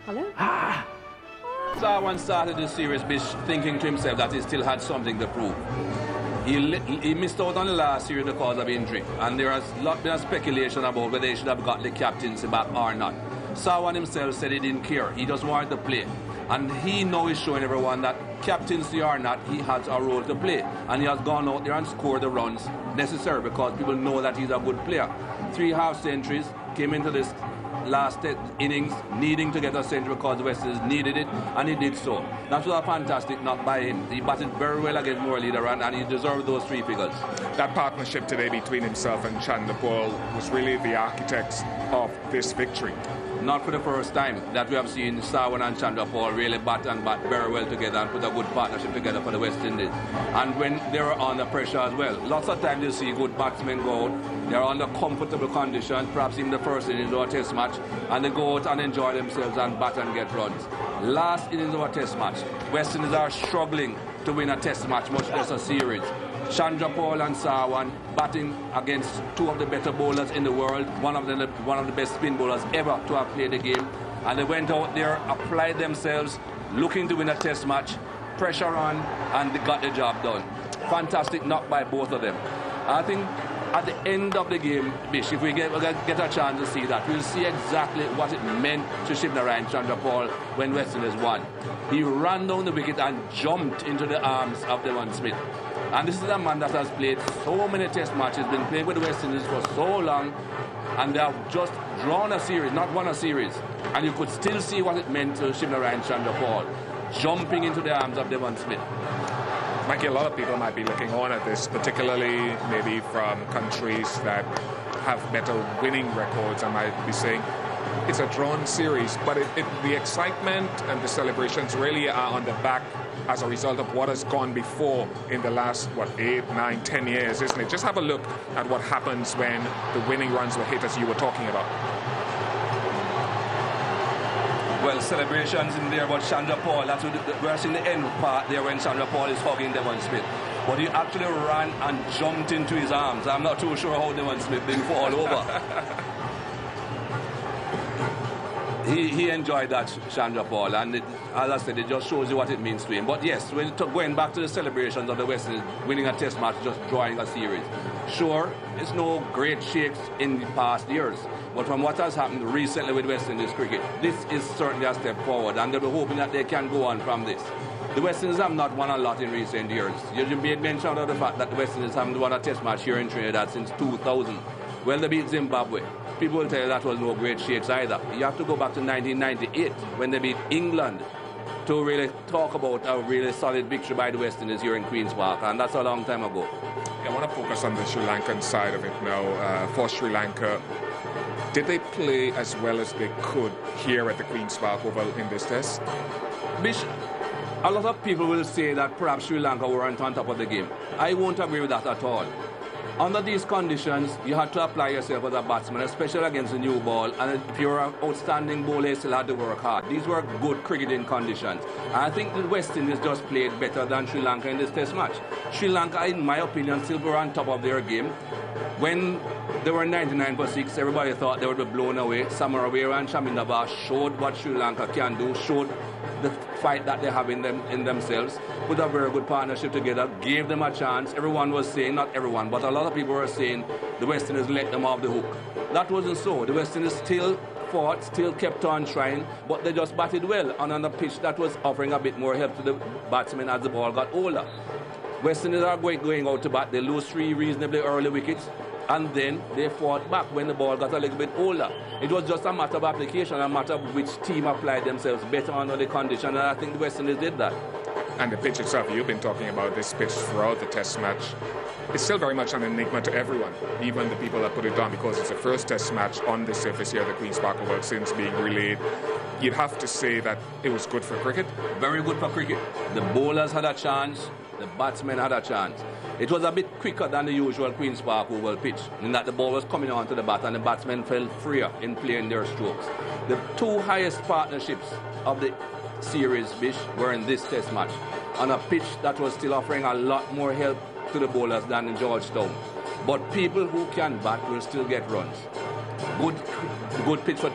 Hello? Sawan started the series thinking to himself that he still had something to prove. He missed out on the last series because of injury, and there has been a speculation about whether he should have got the captaincy back or not. Sawan himself said he didn't care. He just wanted to play. And he now is showing everyone that captaincy or not, he has a role to play. And he has gone out there and scored the runs necessary because people know that he's a good player. 3 half centuries, came into this last innings needing to get a century because the West Indies needed it, and he did so. That was a fantastic knock by him. He batted very well against Muralidharan, and he deserved those 3 figures. That partnership today between himself and Chanderpaul was really the architects of this victory. Not for the first time that we have seen Sawan and Chanderpaul really bat very well together and put a good partnership together for the West Indies. And when they were under pressure as well, lots of times you see good batsmen go out, they're under comfortable conditions, perhaps in the first innings or a test match, and they go out and enjoy themselves and bat and get runs. Last innings of a test match, West Indies are struggling to win a test match, much less a series. Chanderpaul and Sawan batting against 2 of the better bowlers in the world, one of the best spin bowlers ever to have played the game, and they went out there, applied themselves, looking to win a test match, pressure on, and they got the job done. Fantastic knock by both of them. I think at the end of the game, Bish, if we get a chance to see that, we'll see exactly what it meant to Shivnarine Chanderpaul when West Indies won. He ran down the wicket and jumped into the arms of Devon Smith. And this is a man that has played so many test matches, been playing with the West Indies for so long, and they have just drawn a series, not won a series. And you could still see what it meant to Shivnarine Chanderpaul, jumping into the arms of Devon Smith. Mikey, a lot of people might be looking on at this, particularly maybe from countries that have better winning records, and might be saying, it's a drawn series, but the excitement and the celebrations really are on the back as a result of what has gone before in the last, 8, 9, 10 years, isn't it? Just have a look at what happens when the winning runs were hit, as you were talking about. Well, celebrations in there, but Chanderpaul, that's what we're seeing the end part there when Chanderpaul is hugging Devon Smith. But he actually ran and jumped into his arms. I'm not too sure how Devon Smith didn't fall over. He enjoyed that, Chanderpaul, and as I said, it just shows you what it means to him. But yes, going back to the celebrations of the West Indies winning a test match, just drawing a series. Sure, it's no great shakes in the past years, but from what has happened recently with West Indies cricket, this is certainly a step forward, and they're hoping that they can go on from this. The West Indies have not won a lot in recent years. You made mention of the fact that the West Indies haven't won a test match here in Trinidad since 2000. Well, they beat Zimbabwe. People will tell you that was no great shakes either. You have to go back to 1998 when they beat England to really talk about a really solid victory by the West Indies here in Queen's Park, and that's a long time ago. Yeah, I want to focus on the Sri Lankan side of it now. For Sri Lanka, did they play as well as they could here at the Queen's Park Oval in this test? Bish, a lot of people will say that perhaps Sri Lanka weren't on top of the game. I won't agree with that at all. Under these conditions, you had to apply yourself as a batsman, especially against the new ball. And if you're an outstanding bowler, you still had to work hard. These were good cricketing conditions. And I think the West Indies just played better than Sri Lanka in this test match. Sri Lanka, in my opinion, still were on top of their game. When they were 99 for 6, everybody thought they would be blown away. Samarawira and Shamindabha showed what Sri Lanka can do, showed the fight that they have in themselves, put a very good partnership together, gave them a chance. Everyone was saying, not everyone, but a lot of people were saying the West Indies let them off the hook. That wasn't so. The West Indies still fought, still kept on trying, but they just batted well and on a pitch that was offering a bit more help to the batsmen as the ball got older. West Indies are going out to bat. They lose 3 reasonably early wickets, and then they fought back when the ball got a little bit older. It was just a matter of application, a matter of which team applied themselves better under the condition, and I think the West Indies did that. And the pitch itself, you've been talking about this pitch throughout the test match. It's still very much an enigma to everyone, even the people that put it down, because it's the first test match on the surface here at the Queen's Park Oval since being relayed. You'd have to say that it was good for cricket. Very good for cricket. The bowlers had a chance, the batsmen had a chance. It was a bit quicker than the usual Queen's Park Oval pitch, in that the ball was coming onto the bat and the batsmen felt freer in playing their strokes. The 2 highest partnerships of the series, Bish, were in this test match, on a pitch that was still offering a lot more help to the bowlers than in Georgetown. But people who can bat will still get runs. Good pitch for